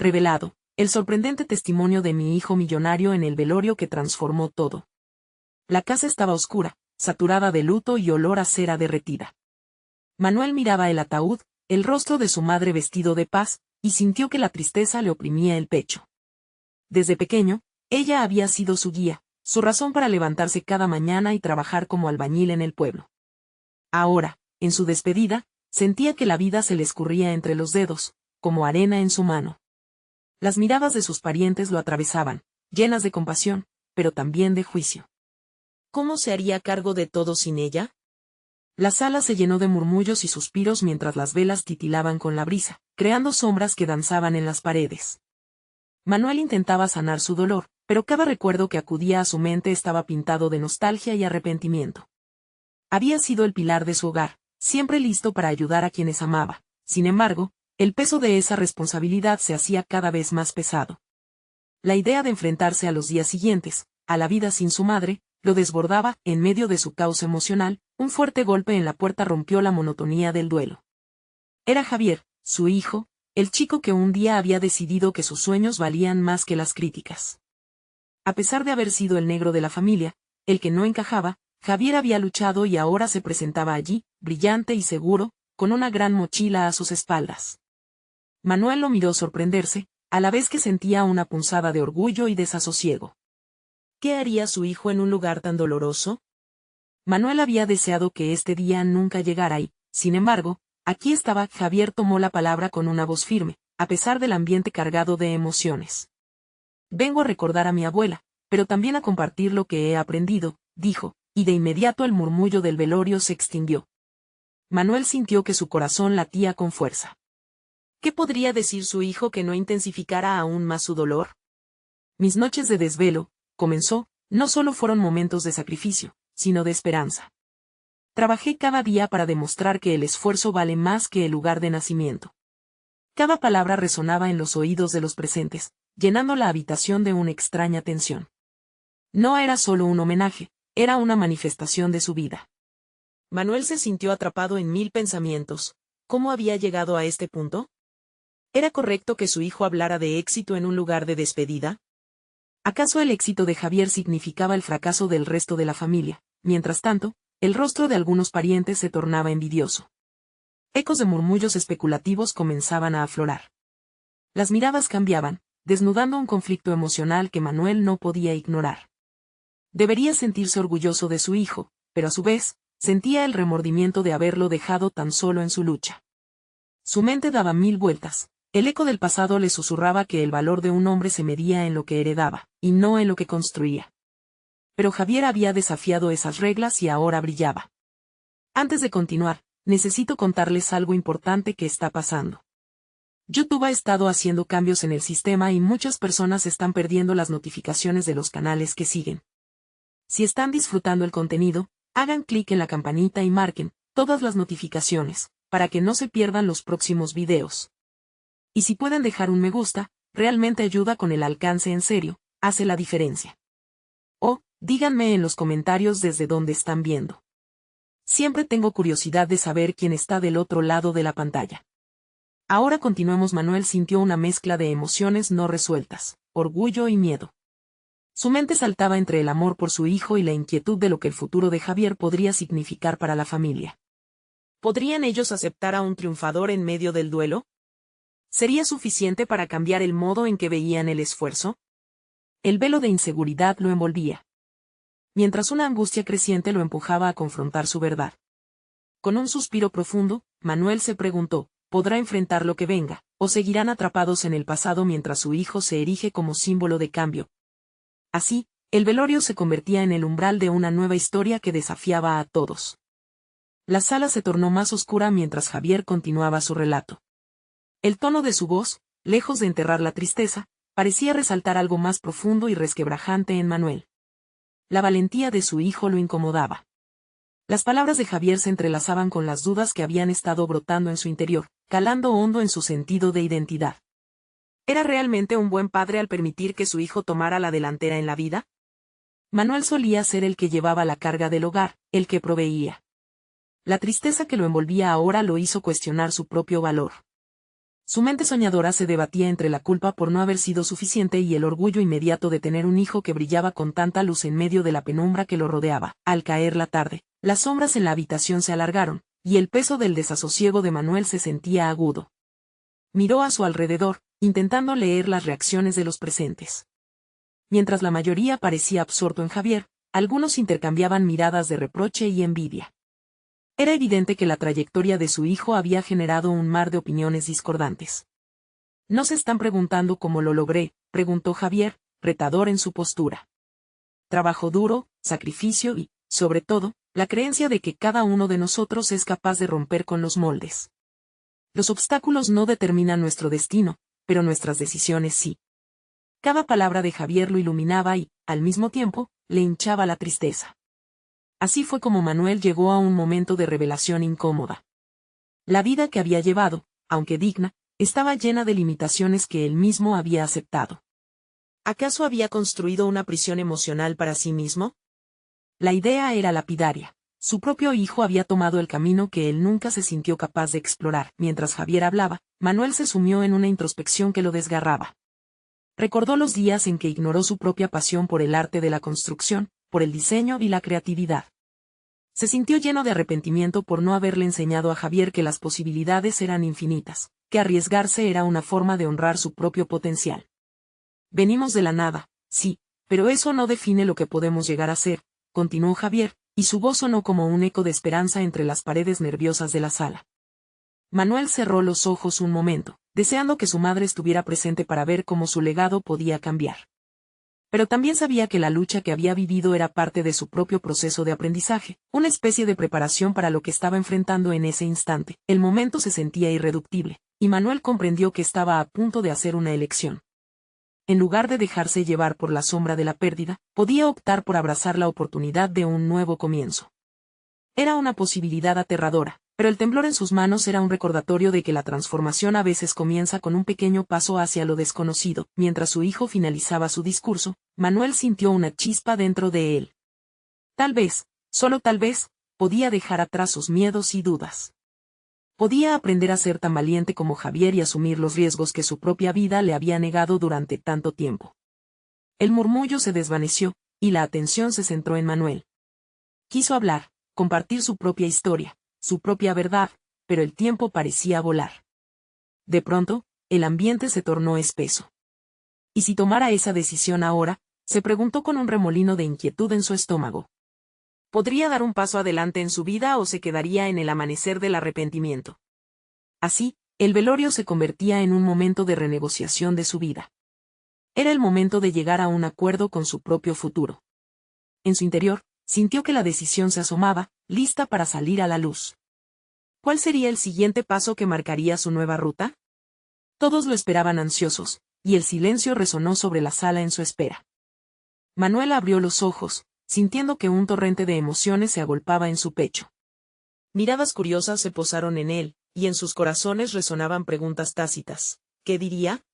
revelado, el sorprendente testimonio de mi hijo millonario en el velorio que transformó todo. La casa estaba oscura, saturada de luto y olor a cera derretida. Manuel miraba el ataúd, el rostro de su madre vestido de paz, y sintió que la tristeza le oprimía el pecho. Desde pequeño, ella había sido su guía, su razón para levantarse cada mañana y trabajar como albañil en el pueblo. Ahora, en su despedida, sentía que la vida se le escurría entre los dedos, como arena en su mano. Las miradas de sus parientes lo atravesaban, llenas de compasión, pero también de juicio. ¿Cómo se haría cargo de todo sin ella? La sala se llenó de murmullos y suspiros mientras las velas titilaban con la brisa, creando sombras que danzaban en las paredes. Manuel intentaba sanar su dolor, pero cada recuerdo que acudía a su mente estaba pintado de nostalgia y arrepentimiento. Había sido el pilar de su hogar, siempre listo para ayudar a quienes amaba. Sin embargo, el peso de esa responsabilidad se hacía cada vez más pesado. La idea de enfrentarse a los días siguientes, a la vida sin su madre, lo desbordaba. En medio de su caos emocional, un fuerte golpe en la puerta rompió la monotonía del duelo. Era Javier, su hijo, el chico que un día había decidido que sus sueños valían más que las críticas. A pesar de haber sido el negro de la familia, el que no encajaba, Javier había luchado y ahora se presentaba allí, brillante y seguro, con una gran mochila a sus espaldas. Manuel lo miró sorprenderse, a la vez que sentía una punzada de orgullo y desasosiego. ¿Qué haría su hijo en un lugar tan doloroso? Manuel había deseado que este día nunca llegara y, sin embargo, aquí estaba. Javier tomó la palabra con una voz firme, a pesar del ambiente cargado de emociones. Vengo a recordar a mi abuela, pero también a compartir lo que he aprendido, dijo, y de inmediato el murmullo del velorio se extinguió. Manuel sintió que su corazón latía con fuerza. ¿Qué podría decir su hijo que no intensificara aún más su dolor? Mis noches de desvelo, comenzó, no solo fueron momentos de sacrificio, sino de esperanza. Trabajé cada día para demostrar que el esfuerzo vale más que el lugar de nacimiento. Cada palabra resonaba en los oídos de los presentes, llenando la habitación de una extraña tensión. No era solo un homenaje, era una manifestación de su vida. Manuel se sintió atrapado en mil pensamientos. ¿Cómo había llegado a este punto? ¿Era correcto que su hijo hablara de éxito en un lugar de despedida? ¿Acaso el éxito de Javier significaba el fracaso del resto de la familia? Mientras tanto, el rostro de algunos parientes se tornaba envidioso. Ecos de murmullos especulativos comenzaban a aflorar. Las miradas cambiaban, desnudando un conflicto emocional que Manuel no podía ignorar. Debería sentirse orgulloso de su hijo, pero a su vez, sentía el remordimiento de haberlo dejado tan solo en su lucha. Su mente daba mil vueltas. El eco del pasado le susurraba que el valor de un hombre se medía en lo que heredaba, y no en lo que construía. Pero Javier había desafiado esas reglas y ahora brillaba. Antes de continuar, necesito contarles algo importante que está pasando. YouTube ha estado haciendo cambios en el sistema y muchas personas están perdiendo las notificaciones de los canales que siguen. Si están disfrutando el contenido, hagan clic en la campanita y marquen todas las notificaciones, para que no se pierdan los próximos videos. Y si pueden dejar un me gusta, realmente ayuda con el alcance. En serio, hace la diferencia. O, díganme en los comentarios desde dónde están viendo. Siempre tengo curiosidad de saber quién está del otro lado de la pantalla. Ahora continuemos. Manuel sintió una mezcla de emociones no resueltas, orgullo y miedo. Su mente saltaba entre el amor por su hijo y la inquietud de lo que el futuro de Javier podría significar para la familia. ¿Podrían ellos aceptar a un triunfador en medio del duelo? ¿Sería suficiente para cambiar el modo en que veían el esfuerzo? El velo de inseguridad lo envolvía, mientras una angustia creciente lo empujaba a confrontar su verdad. Con un suspiro profundo, Manuel se preguntó, ¿podrá enfrentar lo que venga, o seguirán atrapados en el pasado mientras su hijo se erige como símbolo de cambio? Así, el velorio se convertía en el umbral de una nueva historia que desafiaba a todos. La sala se tornó más oscura mientras Javier continuaba su relato. El tono de su voz, lejos de enterrar la tristeza, parecía resaltar algo más profundo y resquebrajante en Manuel. La valentía de su hijo lo incomodaba. Las palabras de Javier se entrelazaban con las dudas que habían estado brotando en su interior, calando hondo en su sentido de identidad. ¿Era realmente un buen padre al permitir que su hijo tomara la delantera en la vida? Manuel solía ser el que llevaba la carga del hogar, el que proveía. La tristeza que lo envolvía ahora lo hizo cuestionar su propio valor. Su mente soñadora se debatía entre la culpa por no haber sido suficiente y el orgullo inmediato de tener un hijo que brillaba con tanta luz en medio de la penumbra que lo rodeaba. Al caer la tarde, las sombras en la habitación se alargaron, y el peso del desasosiego de Manuel se sentía agudo. Miró a su alrededor, intentando leer las reacciones de los presentes. Mientras la mayoría parecía absorto en Javier, algunos intercambiaban miradas de reproche y envidia. Era evidente que la trayectoria de su hijo había generado un mar de opiniones discordantes. ¿No se están preguntando cómo lo logré?, preguntó Javier, retador en su postura. Trabajo duro, sacrificio y, sobre todo, la creencia de que cada uno de nosotros es capaz de romper con los moldes. Los obstáculos no determinan nuestro destino, pero nuestras decisiones sí. Cada palabra de Javier lo iluminaba y, al mismo tiempo, le hinchaba la tristeza. Así fue como Manuel llegó a un momento de revelación incómoda. La vida que había llevado, aunque digna, estaba llena de limitaciones que él mismo había aceptado. ¿Acaso había construido una prisión emocional para sí mismo? La idea era lapidaria. Su propio hijo había tomado el camino que él nunca se sintió capaz de explorar. Mientras Javier hablaba, Manuel se sumió en una introspección que lo desgarraba. Recordó los días en que ignoró su propia pasión por el arte de la construcción, por el diseño y la creatividad. Se sintió lleno de arrepentimiento por no haberle enseñado a Javier que las posibilidades eran infinitas, que arriesgarse era una forma de honrar su propio potencial. Venimos de la nada, sí, pero eso no define lo que podemos llegar a ser, continuó Javier, y su voz sonó como un eco de esperanza entre las paredes nerviosas de la sala. Manuel cerró los ojos un momento, deseando que su madre estuviera presente para ver cómo su legado podía cambiar. Pero también sabía que la lucha que había vivido era parte de su propio proceso de aprendizaje, una especie de preparación para lo que estaba enfrentando en ese instante. El momento se sentía irreductible, y Manuel comprendió que estaba a punto de hacer una elección. En lugar de dejarse llevar por la sombra de la pérdida, podía optar por abrazar la oportunidad de un nuevo comienzo. Era una posibilidad aterradora, pero el temblor en sus manos era un recordatorio de que la transformación a veces comienza con un pequeño paso hacia lo desconocido. Mientras su hijo finalizaba su discurso, Manuel sintió una chispa dentro de él. Tal vez, solo tal vez, podía dejar atrás sus miedos y dudas. Podía aprender a ser tan valiente como Javier y asumir los riesgos que su propia vida le había negado durante tanto tiempo. El murmullo se desvaneció, y la atención se centró en Manuel. Quiso hablar, compartir su propia historia, su propia verdad, pero el tiempo parecía volar. De pronto, el ambiente se tornó espeso. ¿Y si tomara esa decisión ahora?, se preguntó con un remolino de inquietud en su estómago. ¿Podría dar un paso adelante en su vida o se quedaría en el amanecer del arrepentimiento? Así, el velorio se convertía en un momento de renegociación de su vida. Era el momento de llegar a un acuerdo con su propio futuro. En su interior, sintió que la decisión se asomaba, lista para salir a la luz. ¿Cuál sería el siguiente paso que marcaría su nueva ruta? Todos lo esperaban ansiosos, y el silencio resonó sobre la sala en su espera. Manuel abrió los ojos, sintiendo que un torrente de emociones se agolpaba en su pecho. Miradas curiosas se posaron en él, y en sus corazones resonaban preguntas tácitas. ¿Qué diría?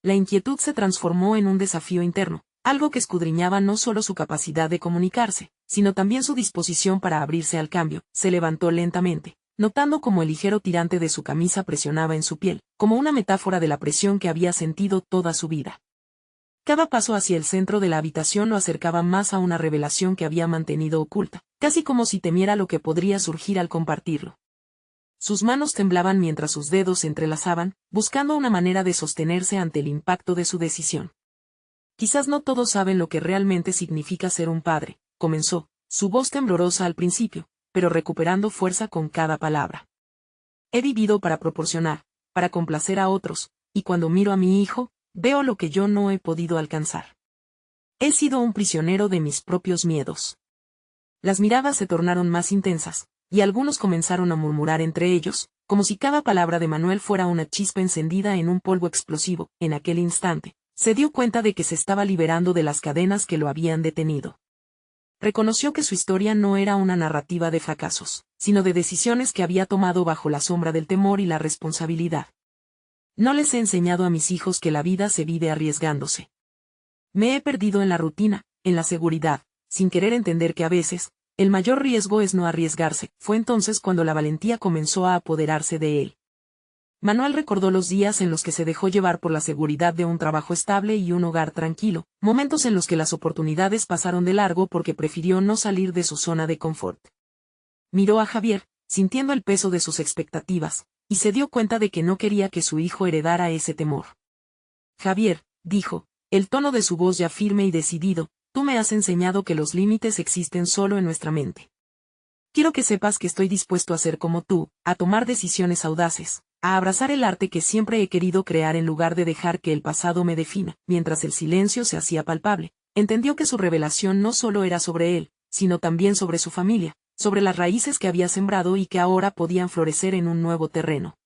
La inquietud se transformó en un desafío interno, algo que escudriñaba no solo su capacidad de comunicarse, sino también su disposición para abrirse al cambio. Se levantó lentamente, notando cómo el ligero tirante de su camisa presionaba en su piel, como una metáfora de la presión que había sentido toda su vida. Cada paso hacia el centro de la habitación lo acercaba más a una revelación que había mantenido oculta, casi como si temiera lo que podría surgir al compartirlo. Sus manos temblaban mientras sus dedos se entrelazaban, buscando una manera de sostenerse ante el impacto de su decisión. Quizás no todos saben lo que realmente significa ser un padre, comenzó, su voz temblorosa al principio, pero recuperando fuerza con cada palabra. He vivido para proporcionar, para complacer a otros, y cuando miro a mi hijo, veo lo que yo no he podido alcanzar. He sido un prisionero de mis propios miedos. Las miradas se tornaron más intensas, y algunos comenzaron a murmurar entre ellos, como si cada palabra de Manuel fuera una chispa encendida en un polvo explosivo. En aquel instante, se dio cuenta de que se estaba liberando de las cadenas que lo habían detenido. Reconoció que su historia no era una narrativa de fracasos, sino de decisiones que había tomado bajo la sombra del temor y la responsabilidad. No les he enseñado a mis hijos que la vida se vive arriesgándose. Me he perdido en la rutina, en la seguridad, sin querer entender que a veces, el mayor riesgo es no arriesgarse. Fue entonces cuando la valentía comenzó a apoderarse de él. Manuel recordó los días en los que se dejó llevar por la seguridad de un trabajo estable y un hogar tranquilo, momentos en los que las oportunidades pasaron de largo porque prefirió no salir de su zona de confort. Miró a Javier, sintiendo el peso de sus expectativas, y se dio cuenta de que no quería que su hijo heredara ese temor. Javier, dijo, el tono de su voz ya firme y decidido, tú me has enseñado que los límites existen solo en nuestra mente. Quiero que sepas que estoy dispuesto a ser como tú, a tomar decisiones audaces, a abrazar el arte que siempre he querido crear en lugar de dejar que el pasado me defina. Mientras el silencio se hacía palpable, entendió que su revelación no solo era sobre él, sino también sobre su familia, sobre las raíces que había sembrado y que ahora podían florecer en un nuevo terreno.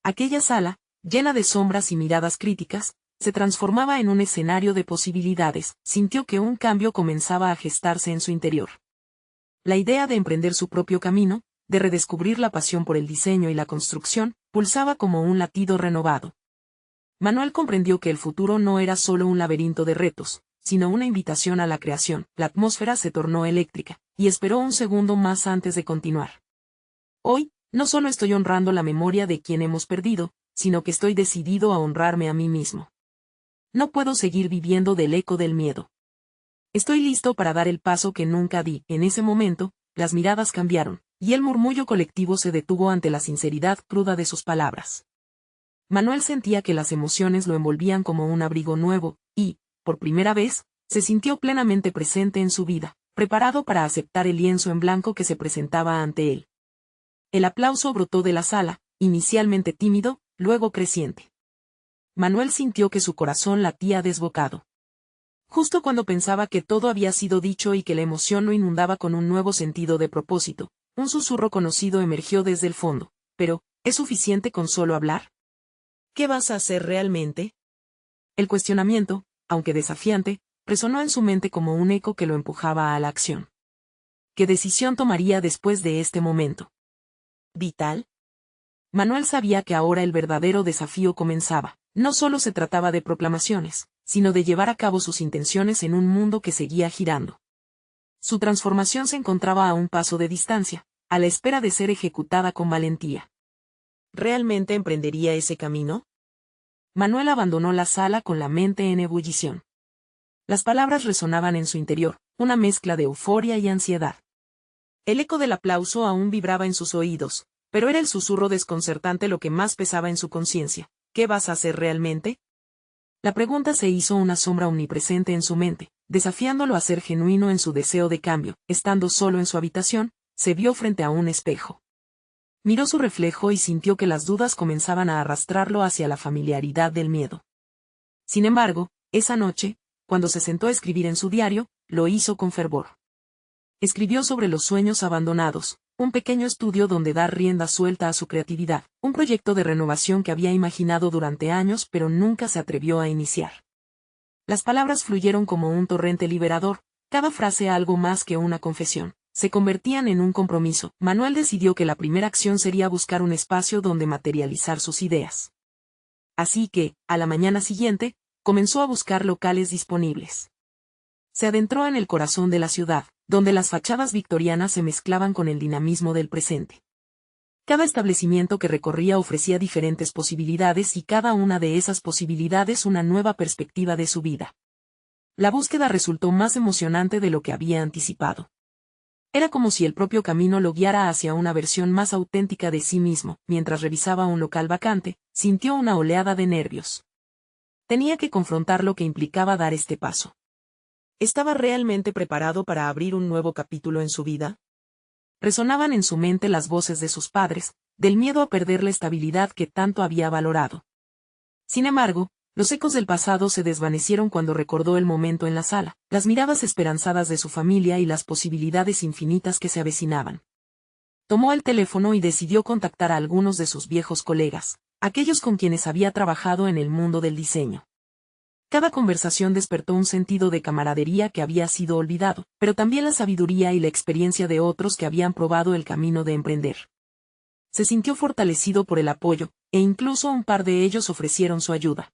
Aquella sala, llena de sombras y miradas críticas, se transformaba en un escenario de posibilidades. Sintió que un cambio comenzaba a gestarse en su interior. La idea de emprender su propio camino, de redescubrir la pasión por el diseño y la construcción, pulsaba como un latido renovado. Manuel comprendió que el futuro no era solo un laberinto de retos, sino una invitación a la creación. La atmósfera se tornó eléctrica, y esperó un segundo más antes de continuar. Hoy, no solo estoy honrando la memoria de quien hemos perdido, sino que estoy decidido a honrarme a mí mismo. No puedo seguir viviendo del eco del miedo. Estoy listo para dar el paso que nunca di. En ese momento, las miradas cambiaron, y el murmullo colectivo se detuvo ante la sinceridad cruda de sus palabras. Manuel sentía que las emociones lo envolvían como un abrigo nuevo, y, por primera vez, se sintió plenamente presente en su vida, preparado para aceptar el lienzo en blanco que se presentaba ante él. El aplauso brotó de la sala, inicialmente tímido, luego creciente. Manuel sintió que su corazón latía desbocado. Justo cuando pensaba que todo había sido dicho y que la emoción lo inundaba con un nuevo sentido de propósito, un susurro conocido emergió desde el fondo. Pero, ¿es suficiente con solo hablar? ¿Qué vas a hacer realmente? El cuestionamiento, aunque desafiante, resonó en su mente como un eco que lo empujaba a la acción. ¿Qué decisión tomaría después de este momento? ¿Vital? Manuel sabía que ahora el verdadero desafío comenzaba. No solo se trataba de proclamaciones, sino de llevar a cabo sus intenciones en un mundo que seguía girando. Su transformación se encontraba a un paso de distancia, a la espera de ser ejecutada con valentía. ¿Realmente emprendería ese camino? Manuel abandonó la sala con la mente en ebullición. Las palabras resonaban en su interior, una mezcla de euforia y ansiedad. El eco del aplauso aún vibraba en sus oídos, pero era el susurro desconcertante lo que más pesaba en su conciencia. ¿Qué vas a hacer realmente? La pregunta se hizo una sombra omnipresente en su mente, desafiándolo a ser genuino en su deseo de cambio. Estando solo en su habitación, se vio frente a un espejo. Miró su reflejo y sintió que las dudas comenzaban a arrastrarlo hacia la familiaridad del miedo. Sin embargo, esa noche, cuando se sentó a escribir en su diario, lo hizo con fervor. Escribió sobre los sueños abandonados, un pequeño estudio donde dar rienda suelta a su creatividad, un proyecto de renovación que había imaginado durante años pero nunca se atrevió a iniciar. Las palabras fluyeron como un torrente liberador, cada frase algo más que una confesión. Se convertían en un compromiso. Manuel decidió que la primera acción sería buscar un espacio donde materializar sus ideas. Así que, a la mañana siguiente, comenzó a buscar locales disponibles. Se adentró en el corazón de la ciudad, donde las fachadas victorianas se mezclaban con el dinamismo del presente. Cada establecimiento que recorría ofrecía diferentes posibilidades y cada una de esas posibilidades una nueva perspectiva de su vida. La búsqueda resultó más emocionante de lo que había anticipado. Era como si el propio camino lo guiara hacia una versión más auténtica de sí mismo. Mientras revisaba un local vacante, sintió una oleada de nervios. Tenía que confrontar lo que implicaba dar este paso. ¿Estaba realmente preparado para abrir un nuevo capítulo en su vida? Resonaban en su mente las voces de sus padres, del miedo a perder la estabilidad que tanto había valorado. Sin embargo, los ecos del pasado se desvanecieron cuando recordó el momento en la sala, las miradas esperanzadas de su familia y las posibilidades infinitas que se avecinaban. Tomó el teléfono y decidió contactar a algunos de sus viejos colegas, aquellos con quienes había trabajado en el mundo del diseño. Cada conversación despertó un sentido de camaradería que había sido olvidado, pero también la sabiduría y la experiencia de otros que habían probado el camino de emprender. Se sintió fortalecido por el apoyo, e incluso un par de ellos ofrecieron su ayuda.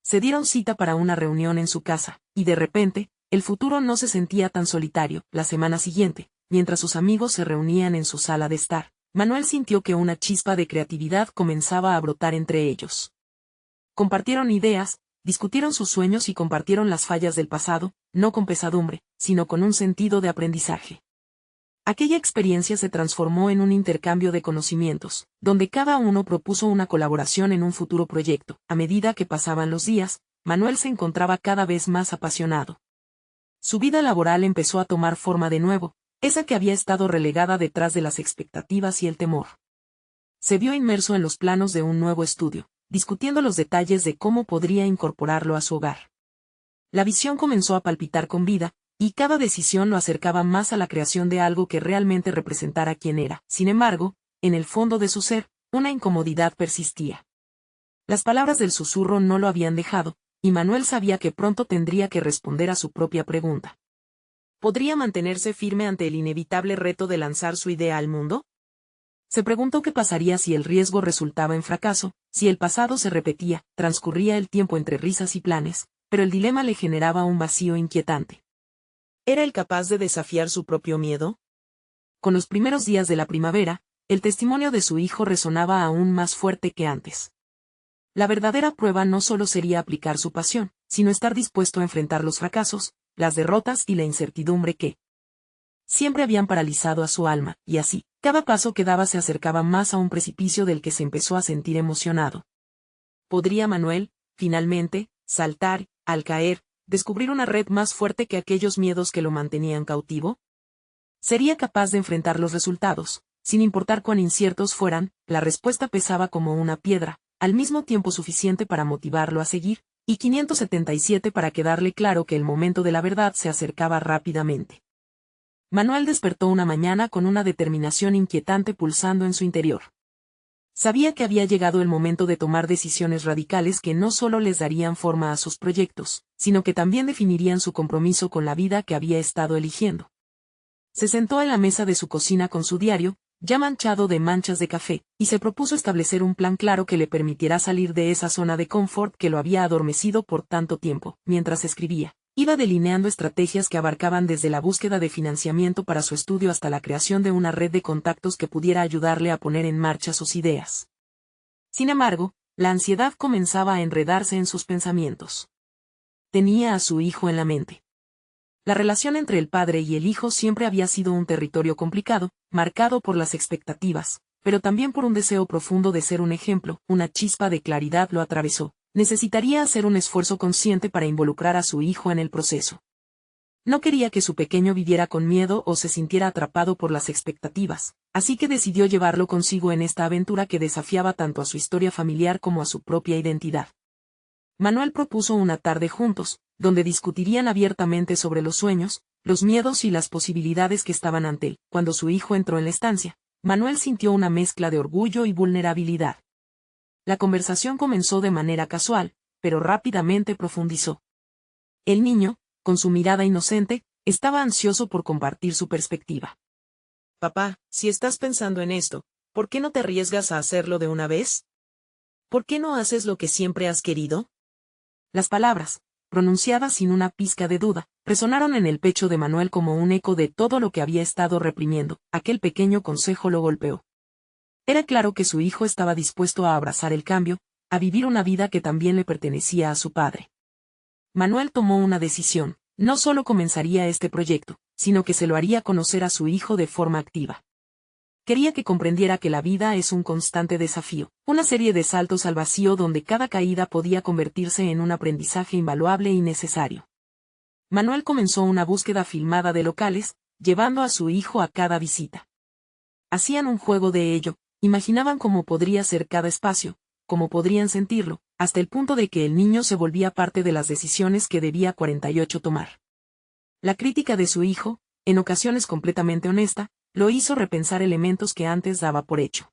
Se dieron cita para una reunión en su casa, y de repente, el futuro no se sentía tan solitario. La semana siguiente, mientras sus amigos se reunían en su sala de estar, Manuel sintió que una chispa de creatividad comenzaba a brotar entre ellos. Compartieron ideas, discutieron sus sueños y compartieron las fallas del pasado, no con pesadumbre, sino con un sentido de aprendizaje. Aquella experiencia se transformó en un intercambio de conocimientos, donde cada uno propuso una colaboración en un futuro proyecto. A medida que pasaban los días, Manuel se encontraba cada vez más apasionado. Su vida laboral empezó a tomar forma de nuevo, esa que había estado relegada detrás de las expectativas y el temor. Se vio inmerso en los planos de un nuevo estudio, discutiendo los detalles de cómo podría incorporarlo a su hogar. La visión comenzó a palpitar con vida, y cada decisión lo acercaba más a la creación de algo que realmente representara quién era. Sin embargo, en el fondo de su ser, una incomodidad persistía. Las palabras del susurro no lo habían dejado, y Manuel sabía que pronto tendría que responder a su propia pregunta. ¿Podría mantenerse firme ante el inevitable reto de lanzar su idea al mundo? Se preguntó qué pasaría si el riesgo resultaba en fracaso, si el pasado se repetía, transcurría el tiempo entre risas y planes, pero el dilema le generaba un vacío inquietante. ¿Era él capaz de desafiar su propio miedo? Con los primeros días de la primavera, el testimonio de su hijo resonaba aún más fuerte que antes. La verdadera prueba no solo sería aplicar su pasión, sino estar dispuesto a enfrentar los fracasos, las derrotas y la incertidumbre que siempre habían paralizado a su alma, y así, cada paso que daba se acercaba más a un precipicio del que se empezó a sentir emocionado. ¿Podría Manuel, finalmente, saltar, al caer, descubrir una red más fuerte que aquellos miedos que lo mantenían cautivo? ¿Sería capaz de enfrentar los resultados, sin importar cuán inciertos fueran? La respuesta pesaba como una piedra, al mismo tiempo suficiente para motivarlo a seguir, y 577 para quedarle claro que el momento de la verdad se acercaba rápidamente. Manuel despertó una mañana con una determinación inquietante pulsando en su interior. Sabía que había llegado el momento de tomar decisiones radicales que no solo les darían forma a sus proyectos, sino que también definirían su compromiso con la vida que había estado eligiendo. Se sentó en la mesa de su cocina con su diario, ya manchado de manchas de café, y se propuso establecer un plan claro que le permitiera salir de esa zona de confort que lo había adormecido por tanto tiempo. Mientras escribía, iba delineando estrategias que abarcaban desde la búsqueda de financiamiento para su estudio hasta la creación de una red de contactos que pudiera ayudarle a poner en marcha sus ideas. Sin embargo, la ansiedad comenzaba a enredarse en sus pensamientos. Tenía a su hijo en la mente. La relación entre el padre y el hijo siempre había sido un territorio complicado, marcado por las expectativas, pero también por un deseo profundo de ser un ejemplo. Una chispa de claridad lo atravesó. Necesitaría hacer un esfuerzo consciente para involucrar a su hijo en el proceso. No quería que su pequeño viviera con miedo o se sintiera atrapado por las expectativas, así que decidió llevarlo consigo en esta aventura que desafiaba tanto a su historia familiar como a su propia identidad. Manuel propuso una tarde juntos, donde discutirían abiertamente sobre los sueños, los miedos y las posibilidades que estaban ante él. Cuando su hijo entró en la estancia, Manuel sintió una mezcla de orgullo y vulnerabilidad. La conversación comenzó de manera casual, pero rápidamente profundizó. El niño, con su mirada inocente, estaba ansioso por compartir su perspectiva. Papá, si estás pensando en esto, ¿por qué no te arriesgas a hacerlo de una vez? ¿Por qué no haces lo que siempre has querido? Las palabras, pronunciadas sin una pizca de duda, resonaron en el pecho de Manuel como un eco de todo lo que había estado reprimiendo. Aquel pequeño consejo lo golpeó. Era claro que su hijo estaba dispuesto a abrazar el cambio, a vivir una vida que también le pertenecía a su padre. Manuel tomó una decisión: no solo comenzaría este proyecto, sino que se lo haría conocer a su hijo de forma activa. Quería que comprendiera que la vida es un constante desafío, una serie de saltos al vacío donde cada caída podía convertirse en un aprendizaje invaluable y necesario. Manuel comenzó una búsqueda filmada de locales, llevando a su hijo a cada visita. Hacían un juego de ello, imaginaban cómo podría ser cada espacio, cómo podrían sentirlo, hasta el punto de que el niño se volvía parte de las decisiones que debía 48 tomar. La crítica de su hijo, en ocasiones completamente honesta, lo hizo repensar elementos que antes daba por hecho.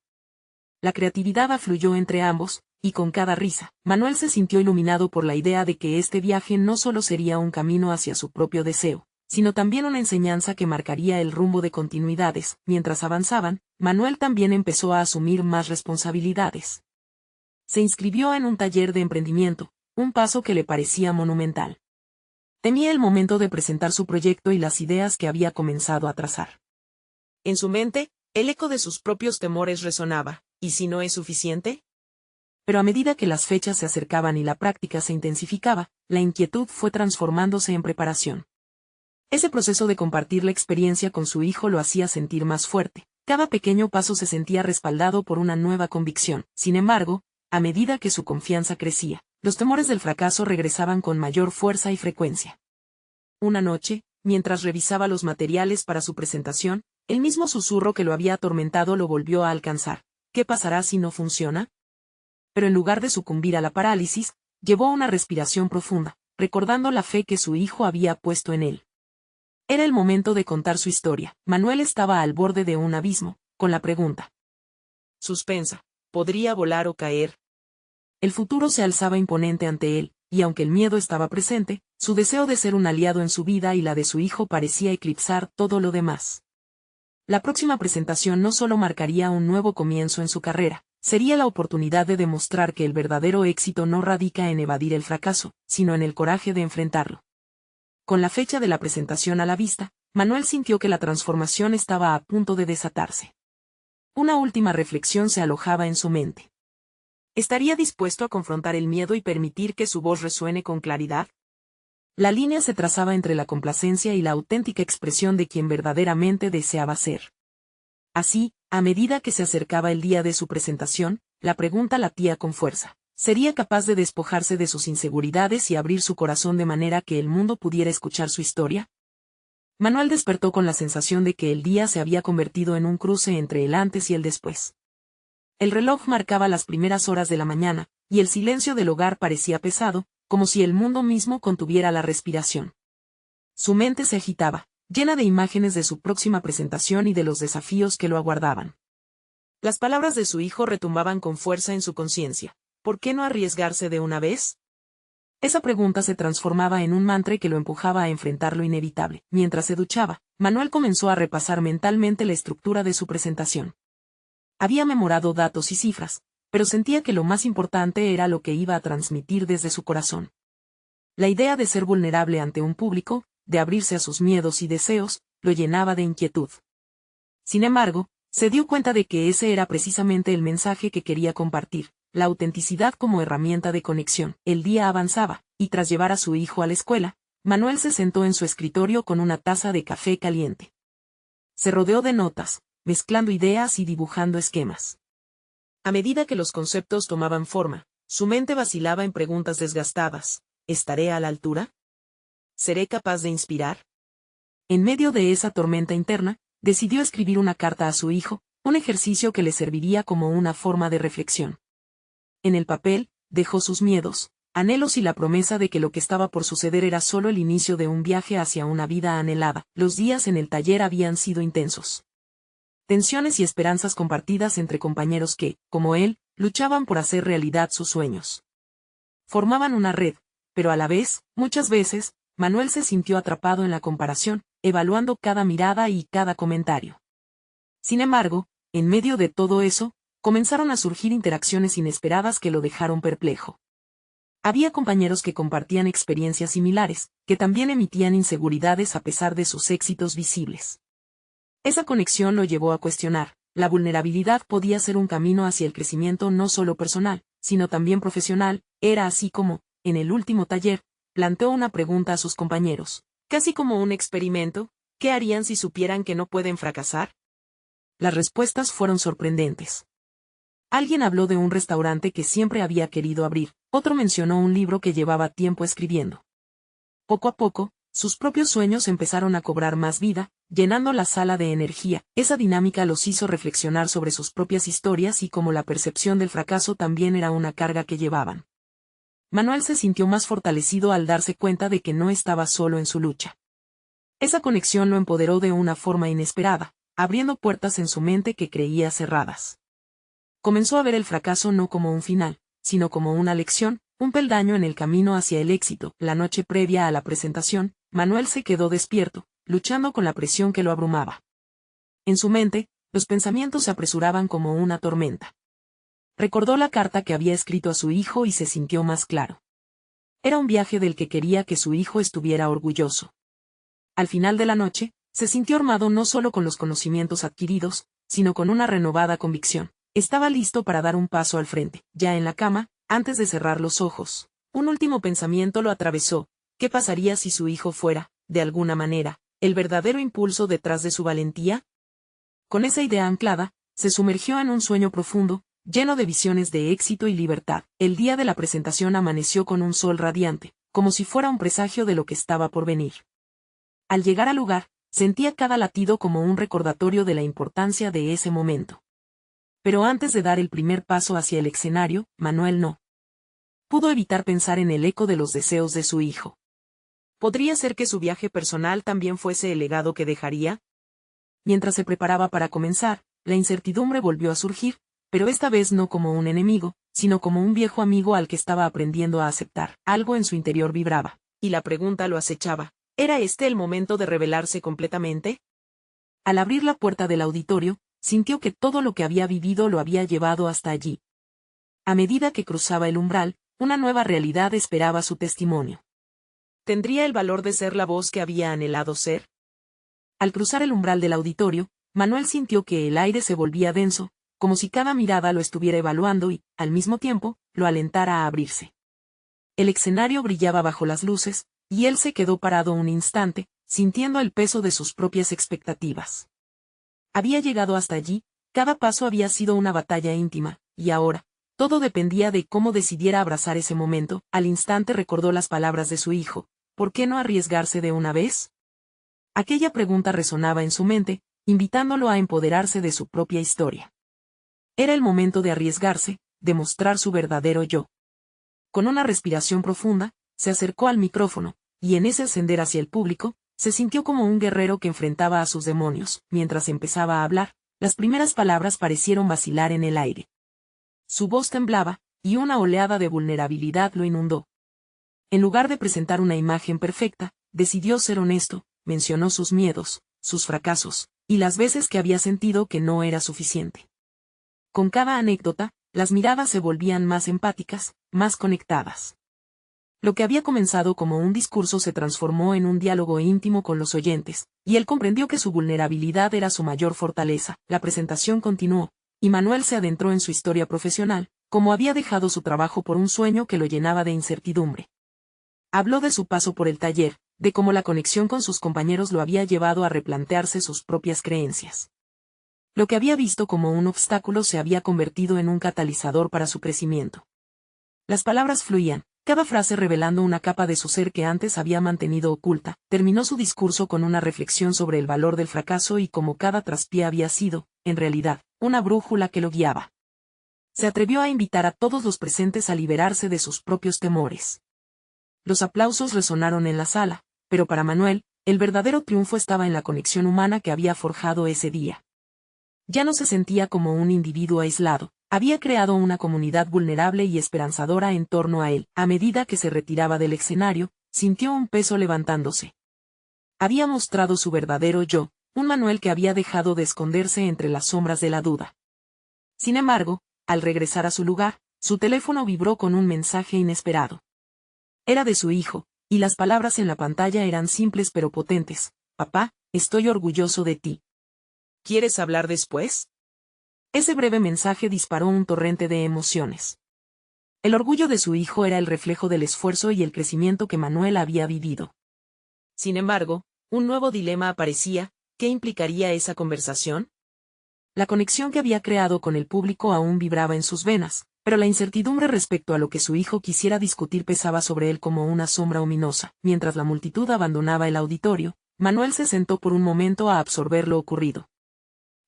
La creatividad afluyó entre ambos, y con cada risa, Manuel se sintió iluminado por la idea de que este viaje no solo sería un camino hacia su propio deseo, sino también una enseñanza que marcaría el rumbo de continuidades. Mientras avanzaban, Manuel también empezó a asumir más responsabilidades. Se inscribió en un taller de emprendimiento, un paso que le parecía monumental. Temía el momento de presentar su proyecto y las ideas que había comenzado a trazar. En su mente, El eco de sus propios temores resonaba, ¿y si no es suficiente? Pero a medida que las fechas se acercaban y la práctica se intensificaba, la inquietud fue transformándose en preparación. Ese proceso de compartir la experiencia con su hijo lo hacía sentir más fuerte. Cada pequeño paso se sentía respaldado por una nueva convicción. Sin embargo, a medida que su confianza crecía, los temores del fracaso regresaban con mayor fuerza y frecuencia. Una noche, mientras revisaba los materiales para su presentación, el mismo susurro que lo había atormentado lo volvió a alcanzar. ¿Qué pasará si no funciona? Pero en lugar de sucumbir a la parálisis, llevó una respiración profunda, recordando la fe que su hijo había puesto en él. Era el momento de contar su historia. Manuel estaba al borde de un abismo, con la pregunta. Suspensa, ¿podría volar o caer? El futuro se alzaba imponente ante él, y aunque el miedo estaba presente, su deseo de ser un aliado en su vida y la de su hijo parecía eclipsar todo lo demás. La próxima presentación no solo marcaría un nuevo comienzo en su carrera, sería la oportunidad de demostrar que el verdadero éxito no radica en evadir el fracaso, sino en el coraje de enfrentarlo. Con la fecha de la presentación a la vista, Manuel sintió que la transformación estaba a punto de desatarse. Una última reflexión se alojaba en su mente. ¿Estaría dispuesto a confrontar el miedo y permitir que su voz resuene con claridad? La línea se trazaba entre la complacencia y la auténtica expresión de quien verdaderamente deseaba ser. Así, a medida que se acercaba el día de su presentación, la pregunta latía con fuerza. ¿Sería capaz de despojarse de sus inseguridades y abrir su corazón de manera que el mundo pudiera escuchar su historia? Manuel despertó con la sensación de que el día se había convertido en un cruce entre el antes y el después. El reloj marcaba las primeras horas de la mañana, y el silencio del hogar parecía pesado, como si el mundo mismo contuviera la respiración. Su mente se agitaba, llena de imágenes de su próxima presentación y de los desafíos que lo aguardaban. Las palabras de su hijo retumbaban con fuerza en su conciencia. ¿Por qué no arriesgarse de una vez? Esa pregunta se transformaba en un mantra que lo empujaba a enfrentar lo inevitable. Mientras se duchaba, Manuel comenzó a repasar mentalmente la estructura de su presentación. Había memorado datos y cifras, pero sentía que lo más importante era lo que iba a transmitir desde su corazón. La idea de ser vulnerable ante un público, de abrirse a sus miedos y deseos, lo llenaba de inquietud. Sin embargo, se dio cuenta de que ese era precisamente el mensaje que quería compartir. La autenticidad como herramienta de conexión. El día avanzaba, y tras llevar a su hijo a la escuela, Manuel se sentó en su escritorio con una taza de café caliente. Se rodeó de notas, mezclando ideas y dibujando esquemas. A medida que los conceptos tomaban forma, su mente vacilaba en preguntas desgastadas. ¿Estaré a la altura? ¿Seré capaz de inspirar? En medio de esa tormenta interna, decidió escribir una carta a su hijo, un ejercicio que le serviría como una forma de reflexión. En el papel, dejó sus miedos, anhelos y la promesa de que lo que estaba por suceder era solo el inicio de un viaje hacia una vida anhelada. Los días en el taller habían sido intensos. Tensiones y esperanzas compartidas entre compañeros que, como él, luchaban por hacer realidad sus sueños. Formaban una red, pero a la vez, muchas veces, Manuel se sintió atrapado en la comparación, evaluando cada mirada y cada comentario. Sin embargo, en medio de todo eso, comenzaron a surgir interacciones inesperadas que lo dejaron perplejo. Había compañeros que compartían experiencias similares, que también emitían inseguridades a pesar de sus éxitos visibles. Esa conexión lo llevó a cuestionar, la vulnerabilidad podía ser un camino hacia el crecimiento no solo personal, sino también profesional. Era así como, en el último taller, planteó una pregunta a sus compañeros, casi como un experimento: ¿qué harían si supieran que no pueden fracasar? Las respuestas fueron sorprendentes. Alguien habló de un restaurante que siempre había querido abrir, otro mencionó un libro que llevaba tiempo escribiendo. Poco a poco, sus propios sueños empezaron a cobrar más vida, llenando la sala de energía. Esa dinámica los hizo reflexionar sobre sus propias historias y cómo la percepción del fracaso también era una carga que llevaban. Manuel se sintió más fortalecido al darse cuenta de que no estaba solo en su lucha. Esa conexión lo empoderó de una forma inesperada, abriendo puertas en su mente que creía cerradas. Comenzó a ver el fracaso no como un final, sino como una lección, un peldaño en el camino hacia el éxito. La noche previa a la presentación, Manuel se quedó despierto, luchando con la presión que lo abrumaba. En su mente, los pensamientos se apresuraban como una tormenta. Recordó la carta que había escrito a su hijo y se sintió más claro. Era un viaje del que quería que su hijo estuviera orgulloso. Al final de la noche, se sintió armado no solo con los conocimientos adquiridos, sino con una renovada convicción. Estaba listo para dar un paso al frente. Ya en la cama, antes de cerrar los ojos, un último pensamiento lo atravesó. ¿Qué pasaría si su hijo fuera, de alguna manera, el verdadero impulso detrás de su valentía? Con esa idea anclada, se sumergió en un sueño profundo, lleno de visiones de éxito y libertad. El día de la presentación amaneció con un sol radiante, como si fuera un presagio de lo que estaba por venir. Al llegar al lugar, sentía cada latido como un recordatorio de la importancia de ese momento. Pero antes de dar el primer paso hacia el escenario, Manuel no pudo evitar pensar en el eco de los deseos de su hijo. ¿Podría ser que su viaje personal también fuese el legado que dejaría? Mientras se preparaba para comenzar, la incertidumbre volvió a surgir, pero esta vez no como un enemigo, sino como un viejo amigo al que estaba aprendiendo a aceptar. Algo en su interior vibraba, y la pregunta lo acechaba. ¿Era este el momento de revelarse completamente? Al abrir la puerta del auditorio, sintió que todo lo que había vivido lo había llevado hasta allí. A medida que cruzaba el umbral, una nueva realidad esperaba su testimonio. ¿Tendría el valor de ser la voz que había anhelado ser? Al cruzar el umbral del auditorio, Manuel sintió que el aire se volvía denso, como si cada mirada lo estuviera evaluando y, al mismo tiempo, lo alentara a abrirse. El escenario brillaba bajo las luces, y él se quedó parado un instante, sintiendo el peso de sus propias expectativas. Había llegado hasta allí, cada paso había sido una batalla íntima, y ahora, todo dependía de cómo decidiera abrazar ese momento. Al instante recordó las palabras de su hijo. ¿Por qué no arriesgarse de una vez? Aquella pregunta resonaba en su mente, invitándolo a empoderarse de su propia historia. Era el momento de arriesgarse, de mostrar su verdadero yo. Con una respiración profunda, se acercó al micrófono, y en ese ascender hacia el público, se sintió como un guerrero que enfrentaba a sus demonios. Mientras empezaba a hablar, las primeras palabras parecieron vacilar en el aire. Su voz temblaba, y una oleada de vulnerabilidad lo inundó. En lugar de presentar una imagen perfecta, decidió ser honesto, mencionó sus miedos, sus fracasos, y las veces que había sentido que no era suficiente. Con cada anécdota, las miradas se volvían más empáticas, más conectadas. Lo que había comenzado como un discurso se transformó en un diálogo íntimo con los oyentes, y él comprendió que su vulnerabilidad era su mayor fortaleza. La presentación continuó, y Manuel se adentró en su historia profesional, como había dejado su trabajo por un sueño que lo llenaba de incertidumbre. Habló de su paso por el taller, de cómo la conexión con sus compañeros lo había llevado a replantearse sus propias creencias. Lo que había visto como un obstáculo se había convertido en un catalizador para su crecimiento. Las palabras fluían, cada frase revelando una capa de su ser que antes había mantenido oculta. Terminó su discurso con una reflexión sobre el valor del fracaso y cómo cada traspié había sido, en realidad, una brújula que lo guiaba. Se atrevió a invitar a todos los presentes a liberarse de sus propios temores. Los aplausos resonaron en la sala, pero para Manuel, el verdadero triunfo estaba en la conexión humana que había forjado ese día. Ya no se sentía como un individuo aislado, había creado una comunidad vulnerable y esperanzadora en torno a él. A medida que se retiraba del escenario, sintió un peso levantándose. Había mostrado su verdadero yo, un Manuel que había dejado de esconderse entre las sombras de la duda. Sin embargo, al regresar a su lugar, su teléfono vibró con un mensaje inesperado. Era de su hijo, y las palabras en la pantalla eran simples pero potentes. Papá, estoy orgulloso de ti. ¿Quieres hablar después? Ese breve mensaje disparó un torrente de emociones. El orgullo de su hijo era el reflejo del esfuerzo y el crecimiento que Manuel había vivido. Sin embargo, un nuevo dilema aparecía. ¿Qué implicaría esa conversación? La conexión que había creado con el público aún vibraba en sus venas, pero la incertidumbre respecto a lo que su hijo quisiera discutir pesaba sobre él como una sombra ominosa. Mientras la multitud abandonaba el auditorio, Manuel se sentó por un momento a absorber lo ocurrido.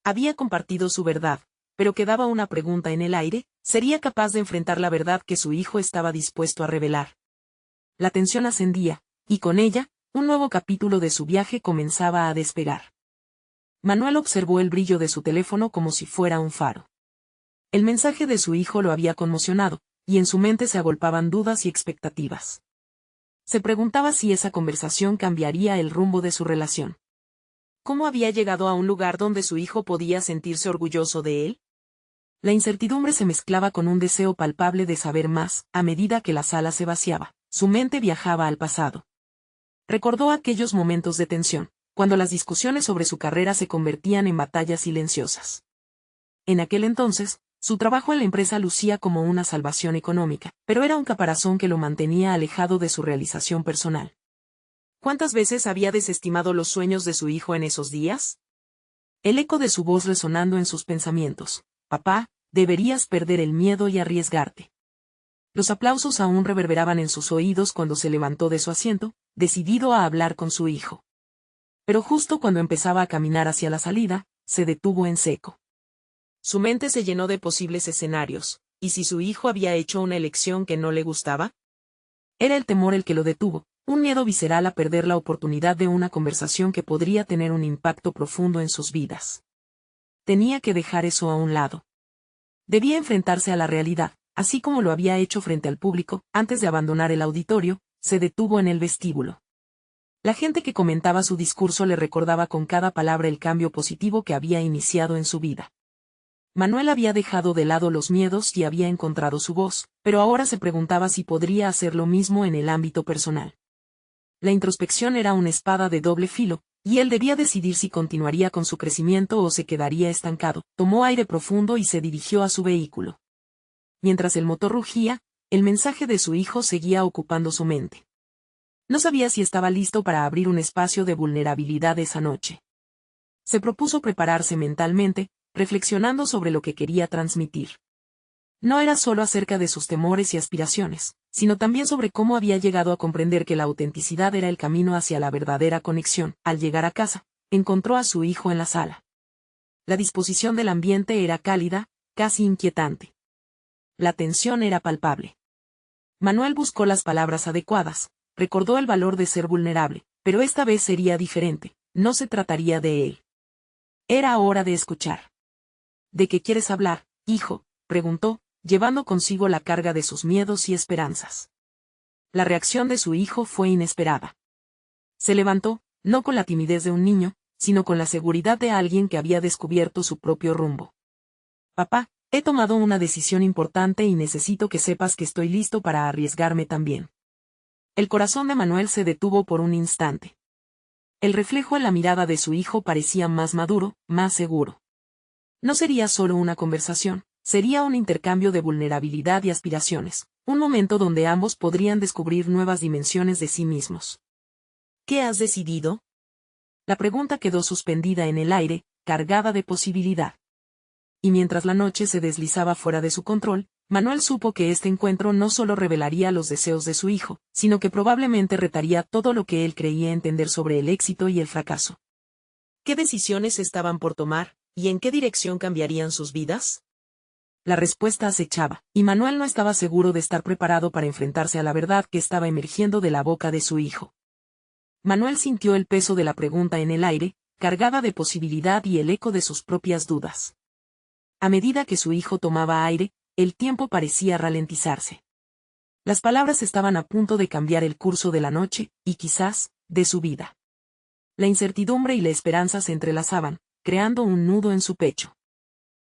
Había compartido su verdad, pero quedaba una pregunta en el aire: ¿sería capaz de enfrentar la verdad que su hijo estaba dispuesto a revelar? La tensión ascendía, y con ella, un nuevo capítulo de su viaje comenzaba a despegar. Manuel observó el brillo de su teléfono como si fuera un faro. El mensaje de su hijo lo había conmocionado, y en su mente se agolpaban dudas y expectativas. Se preguntaba si esa conversación cambiaría el rumbo de su relación. ¿Cómo había llegado a un lugar donde su hijo podía sentirse orgulloso de él? La incertidumbre se mezclaba con un deseo palpable de saber más. A medida que la sala se vaciaba, su mente viajaba al pasado. Recordó aquellos momentos de tensión, cuando las discusiones sobre su carrera se convertían en batallas silenciosas. En aquel entonces, su trabajo en la empresa lucía como una salvación económica, pero era un caparazón que lo mantenía alejado de su realización personal. ¿Cuántas veces había desestimado los sueños de su hijo en esos días? El eco de su voz resonando en sus pensamientos. Papá, deberías perder el miedo y arriesgarte. Los aplausos aún reverberaban en sus oídos cuando se levantó de su asiento, decidido a hablar con su hijo. Pero justo cuando empezaba a caminar hacia la salida, se detuvo en seco. Su mente se llenó de posibles escenarios, ¿y si su hijo había hecho una elección que no le gustaba? Era el temor el que lo detuvo, un miedo visceral a perder la oportunidad de una conversación que podría tener un impacto profundo en sus vidas. Tenía que dejar eso a un lado. Debía enfrentarse a la realidad, así como lo había hecho frente al público. Antes de abandonar el auditorio, se detuvo en el vestíbulo. La gente que comentaba su discurso le recordaba con cada palabra el cambio positivo que había iniciado en su vida. Manuel había dejado de lado los miedos y había encontrado su voz, pero ahora se preguntaba si podría hacer lo mismo en el ámbito personal. La introspección era una espada de doble filo, y él debía decidir si continuaría con su crecimiento o se quedaría estancado. Tomó aire profundo y se dirigió a su vehículo. Mientras el motor rugía, el mensaje de su hijo seguía ocupando su mente. No sabía si estaba listo para abrir un espacio de vulnerabilidad esa noche. Se propuso prepararse mentalmente, reflexionando sobre lo que quería transmitir. No era solo acerca de sus temores y aspiraciones, sino también sobre cómo había llegado a comprender que la autenticidad era el camino hacia la verdadera conexión. Al llegar a casa, encontró a su hijo en la sala. La disposición del ambiente era cálida, casi inquietante. La tensión era palpable. Manuel buscó las palabras adecuadas, recordó el valor de ser vulnerable, pero esta vez sería diferente, no se trataría de él. Era hora de escuchar. ¿De qué quieres hablar, hijo?, preguntó, llevando consigo la carga de sus miedos y esperanzas. La reacción de su hijo fue inesperada. Se levantó, no con la timidez de un niño, sino con la seguridad de alguien que había descubierto su propio rumbo. Papá, he tomado una decisión importante y necesito que sepas que estoy listo para arriesgarme también. El corazón de Manuel se detuvo por un instante. El reflejo en la mirada de su hijo parecía más maduro, más seguro. No sería solo una conversación, sería un intercambio de vulnerabilidad y aspiraciones, un momento donde ambos podrían descubrir nuevas dimensiones de sí mismos. ¿Qué has decidido? La pregunta quedó suspendida en el aire, cargada de posibilidad. Y mientras la noche se deslizaba fuera de su control, Manuel supo que este encuentro no solo revelaría los deseos de su hijo, sino que probablemente retaría todo lo que él creía entender sobre el éxito y el fracaso. ¿Qué decisiones estaban por tomar, y en qué dirección cambiarían sus vidas? La respuesta acechaba, y Manuel no estaba seguro de estar preparado para enfrentarse a la verdad que estaba emergiendo de la boca de su hijo. Manuel sintió el peso de la pregunta en el aire, cargada de posibilidad y el eco de sus propias dudas. A medida que su hijo tomaba aire, el tiempo parecía ralentizarse. Las palabras estaban a punto de cambiar el curso de la noche, y quizás, de su vida. La incertidumbre y la esperanza se entrelazaban, creando un nudo en su pecho.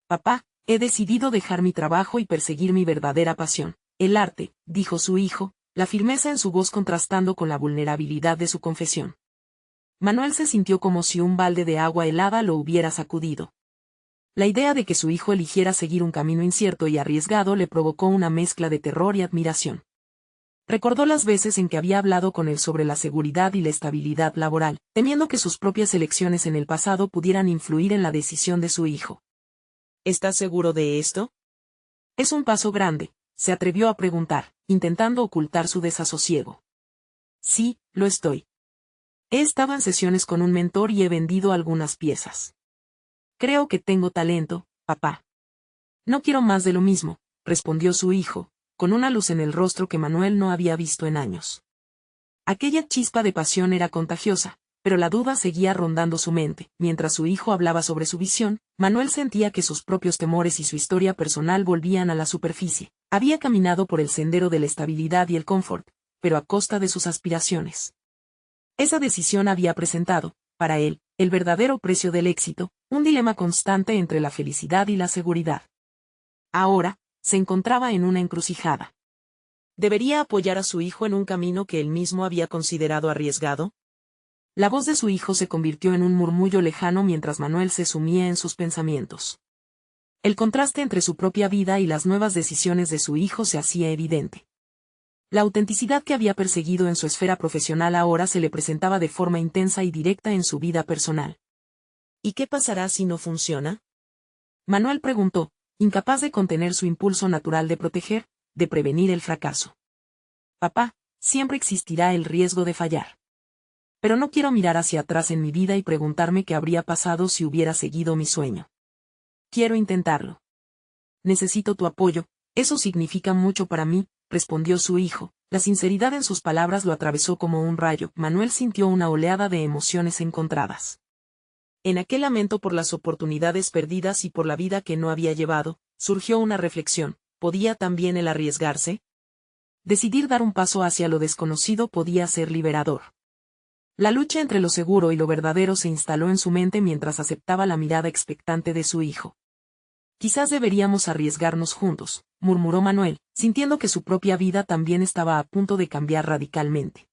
Papá, he decidido dejar mi trabajo y perseguir mi verdadera pasión, el arte, dijo su hijo, la firmeza en su voz contrastando con la vulnerabilidad de su confesión. Manuel se sintió como si un balde de agua helada lo hubiera sacudido. La idea de que su hijo eligiera seguir un camino incierto y arriesgado le provocó una mezcla de terror y admiración. Recordó las veces en que había hablado con él sobre la seguridad y la estabilidad laboral, temiendo que sus propias elecciones en el pasado pudieran influir en la decisión de su hijo. ¿Estás seguro de esto? Es un paso grande, se atrevió a preguntar, intentando ocultar su desasosiego. Sí, lo estoy. He estado en sesiones con un mentor y he vendido algunas piezas. Creo que tengo talento, papá. No quiero más de lo mismo, respondió su hijo, con una luz en el rostro que Manuel no había visto en años. Aquella chispa de pasión era contagiosa, pero la duda seguía rondando su mente. Mientras su hijo hablaba sobre su visión, Manuel sentía que sus propios temores y su historia personal volvían a la superficie. Había caminado por el sendero de la estabilidad y el confort, pero a costa de sus aspiraciones. Esa decisión había presentado, para él, el verdadero precio del éxito, un dilema constante entre la felicidad y la seguridad. Ahora, se encontraba en una encrucijada. ¿Debería apoyar a su hijo en un camino que él mismo había considerado arriesgado? La voz de su hijo se convirtió en un murmullo lejano mientras Manuel se sumía en sus pensamientos. El contraste entre su propia vida y las nuevas decisiones de su hijo se hacía evidente. La autenticidad que había perseguido en su esfera profesional ahora se le presentaba de forma intensa y directa en su vida personal. ¿Y qué pasará si no funciona? Manuel preguntó, incapaz de contener su impulso natural de proteger, de prevenir el fracaso. Papá, siempre existirá el riesgo de fallar. Pero no quiero mirar hacia atrás en mi vida y preguntarme qué habría pasado si hubiera seguido mi sueño. Quiero intentarlo. Necesito tu apoyo, eso significa mucho para mí, respondió su hijo. La sinceridad en sus palabras lo atravesó como un rayo. Manuel sintió una oleada de emociones encontradas. En aquel lamento por las oportunidades perdidas y por la vida que no había llevado, surgió una reflexión: ¿podía también él arriesgarse? Decidir dar un paso hacia lo desconocido podía ser liberador. La lucha entre lo seguro y lo verdadero se instaló en su mente mientras aceptaba la mirada expectante de su hijo. Quizás deberíamos arriesgarnos juntos, murmuró Manuel, sintiendo que su propia vida también estaba a punto de cambiar radicalmente.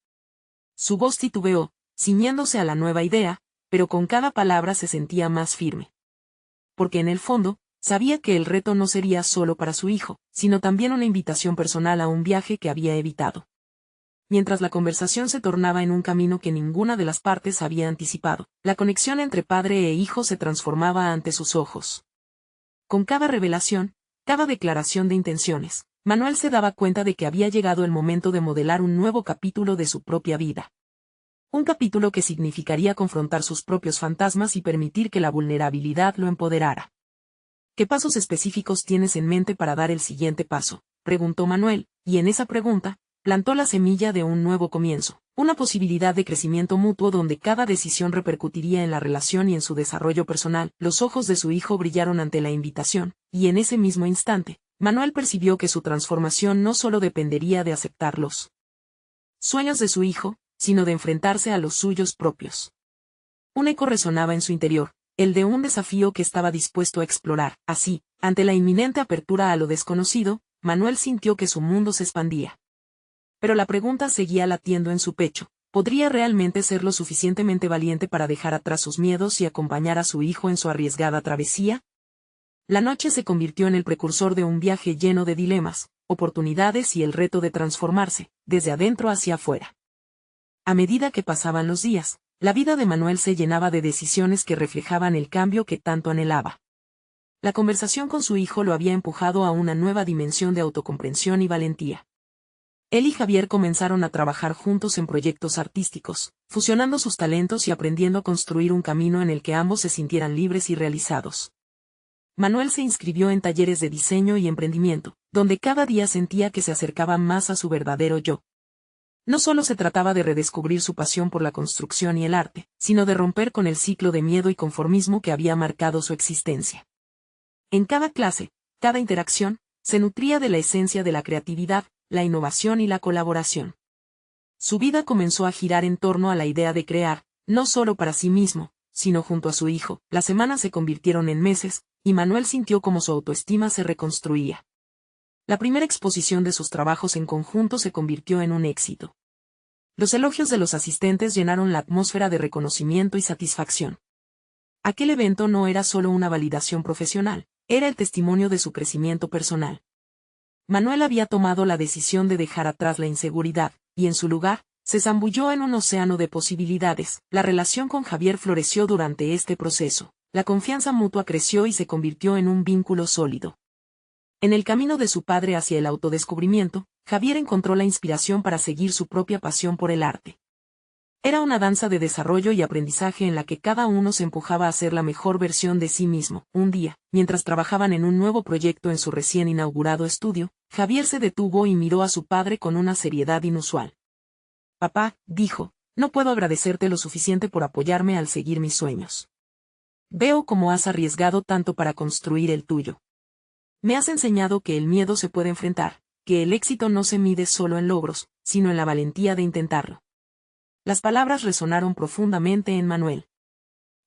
Su voz titubeó, ciñéndose a la nueva idea, pero con cada palabra se sentía más firme. Porque en el fondo, sabía que el reto no sería solo para su hijo, sino también una invitación personal a un viaje que había evitado. Mientras la conversación se tornaba en un camino que ninguna de las partes había anticipado, la conexión entre padre e hijo se transformaba ante sus ojos. Con cada revelación, cada declaración de intenciones, Manuel se daba cuenta de que había llegado el momento de modelar un nuevo capítulo de su propia vida. Un capítulo que significaría confrontar sus propios fantasmas y permitir que la vulnerabilidad lo empoderara. ¿Qué pasos específicos tienes en mente para dar el siguiente paso?, preguntó Manuel, y en esa pregunta, plantó la semilla de un nuevo comienzo, una posibilidad de crecimiento mutuo donde cada decisión repercutiría en la relación y en su desarrollo personal. Los ojos de su hijo brillaron ante la invitación, y en ese mismo instante, Manuel percibió que su transformación no solo dependería de aceptar los sueños de su hijo, sino de enfrentarse a los suyos propios. Un eco resonaba en su interior, el de un desafío que estaba dispuesto a explorar. Así, ante la inminente apertura a lo desconocido, Manuel sintió que su mundo se expandía. Pero la pregunta seguía latiendo en su pecho: ¿podría realmente ser lo suficientemente valiente para dejar atrás sus miedos y acompañar a su hijo en su arriesgada travesía? La noche se convirtió en el precursor de un viaje lleno de dilemas, oportunidades y el reto de transformarse, desde adentro hacia afuera. A medida que pasaban los días, la vida de Manuel se llenaba de decisiones que reflejaban el cambio que tanto anhelaba. La conversación con su hijo lo había empujado a una nueva dimensión de autocomprensión y valentía. Él y Javier comenzaron a trabajar juntos en proyectos artísticos, fusionando sus talentos y aprendiendo a construir un camino en el que ambos se sintieran libres y realizados. Manuel se inscribió en talleres de diseño y emprendimiento, donde cada día sentía que se acercaba más a su verdadero yo. No solo se trataba de redescubrir su pasión por la construcción y el arte, sino de romper con el ciclo de miedo y conformismo que había marcado su existencia. En cada clase, cada interacción, se nutría de la esencia de la creatividad, la innovación y la colaboración. Su vida comenzó a girar en torno a la idea de crear, no solo para sí mismo, sino junto a su hijo. Las semanas se convirtieron en meses, y Manuel sintió como su autoestima se reconstruía. La primera exposición de sus trabajos en conjunto se convirtió en un éxito. Los elogios de los asistentes llenaron la atmósfera de reconocimiento y satisfacción. Aquel evento no era solo una validación profesional, era el testimonio de su crecimiento personal. Manuel había tomado la decisión de dejar atrás la inseguridad, y en su lugar, se zambulló en un océano de posibilidades. La relación con Javier floreció durante este proceso, la confianza mutua creció y se convirtió en un vínculo sólido. En el camino de su padre hacia el autodescubrimiento, Javier encontró la inspiración para seguir su propia pasión por el arte. Era una danza de desarrollo y aprendizaje en la que cada uno se empujaba a ser la mejor versión de sí mismo. Un día, mientras trabajaban en un nuevo proyecto en su recién inaugurado estudio, Javier se detuvo y miró a su padre con una seriedad inusual. «Papá», dijo, «no puedo agradecerte lo suficiente por apoyarme al seguir mis sueños. Veo cómo has arriesgado tanto para construir el tuyo. Me has enseñado que el miedo se puede enfrentar, que el éxito no se mide solo en logros, sino en la valentía de intentarlo». Las palabras resonaron profundamente en Manuel.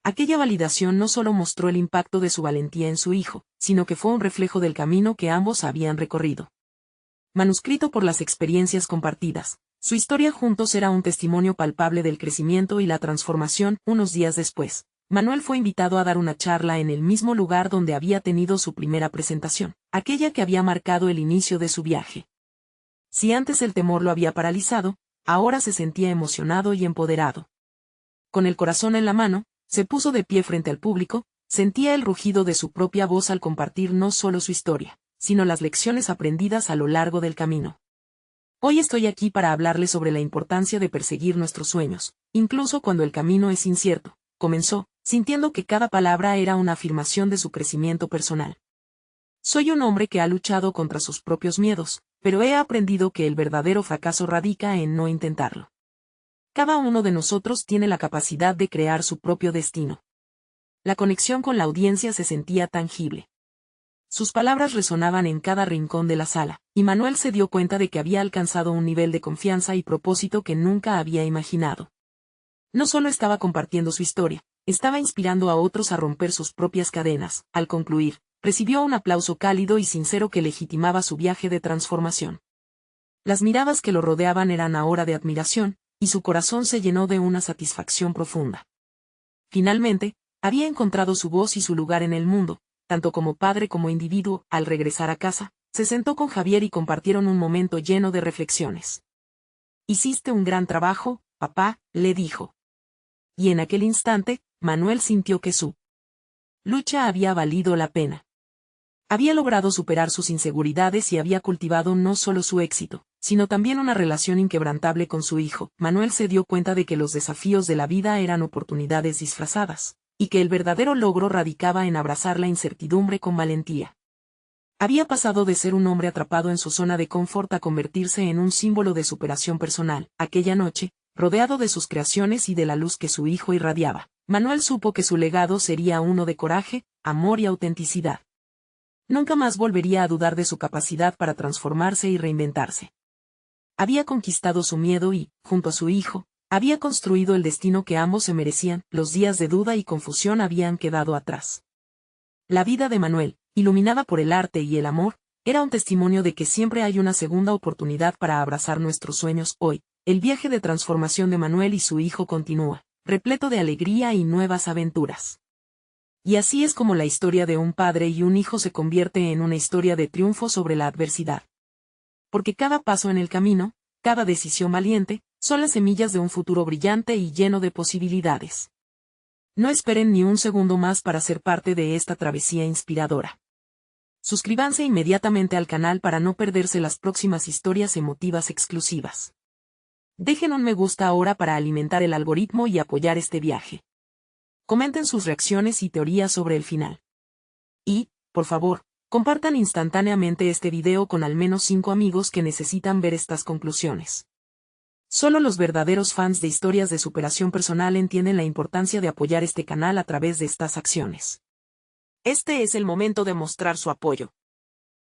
Aquella validación no solo mostró el impacto de su valentía en su hijo, sino que fue un reflejo del camino que ambos habían recorrido. Manuscrito por las experiencias compartidas, su historia juntos era un testimonio palpable del crecimiento y la transformación. Unos días después, Manuel fue invitado a dar una charla en el mismo lugar donde había tenido su primera presentación, aquella que había marcado el inicio de su viaje. Si antes el temor lo había paralizado, ahora se sentía emocionado y empoderado. Con el corazón en la mano, se puso de pie frente al público, sentía el rugido de su propia voz al compartir no solo su historia, sino las lecciones aprendidas a lo largo del camino. Hoy estoy aquí para hablarles sobre la importancia de perseguir nuestros sueños, incluso cuando el camino es incierto, comenzó, sintiendo que cada palabra era una afirmación de su crecimiento personal. Soy un hombre que ha luchado contra sus propios miedos, pero he aprendido que el verdadero fracaso radica en no intentarlo. Cada uno de nosotros tiene la capacidad de crear su propio destino. La conexión con la audiencia se sentía tangible. Sus palabras resonaban en cada rincón de la sala, y Manuel se dio cuenta de que había alcanzado un nivel de confianza y propósito que nunca había imaginado. No solo estaba compartiendo su historia, estaba inspirando a otros a romper sus propias cadenas. Al concluir, recibió un aplauso cálido y sincero que legitimaba su viaje de transformación. Las miradas que lo rodeaban eran ahora de admiración, y su corazón se llenó de una satisfacción profunda. Finalmente, había encontrado su voz y su lugar en el mundo, tanto como padre como individuo. Al regresar a casa, se sentó con Javier y compartieron un momento lleno de reflexiones. «Hiciste un gran trabajo, papá», le dijo. Y en aquel instante, Manuel sintió que su lucha había valido la pena. Había logrado superar sus inseguridades y había cultivado no solo su éxito, sino también una relación inquebrantable con su hijo. Manuel se dio cuenta de que los desafíos de la vida eran oportunidades disfrazadas, y que el verdadero logro radicaba en abrazar la incertidumbre con valentía. Había pasado de ser un hombre atrapado en su zona de confort a convertirse en un símbolo de superación personal. Aquella noche, rodeado de sus creaciones y de la luz que su hijo irradiaba, Manuel supo que su legado sería uno de coraje, amor y autenticidad. Nunca más volvería a dudar de su capacidad para transformarse y reinventarse. Había conquistado su miedo y, junto a su hijo, había construido el destino que ambos se merecían. Los días de duda y confusión habían quedado atrás. La vida de Manuel, iluminada por el arte y el amor, era un testimonio de que siempre hay una segunda oportunidad para abrazar nuestros sueños. Hoy, el viaje de transformación de Manuel y su hijo continúa, repleto de alegría y nuevas aventuras. Y así es como la historia de un padre y un hijo se convierte en una historia de triunfo sobre la adversidad. Porque cada paso en el camino, cada decisión valiente, son las semillas de un futuro brillante y lleno de posibilidades. No esperen ni un segundo más para ser parte de esta travesía inspiradora. Suscríbanse inmediatamente al canal para no perderse las próximas historias emotivas exclusivas. Dejen un me gusta ahora para alimentar el algoritmo y apoyar este viaje. Comenten sus reacciones y teorías sobre el final. Y, por favor, compartan instantáneamente este video con al menos 5 amigos que necesitan ver estas conclusiones. Solo los verdaderos fans de historias de superación personal entienden la importancia de apoyar este canal a través de estas acciones. Este es el momento de mostrar su apoyo.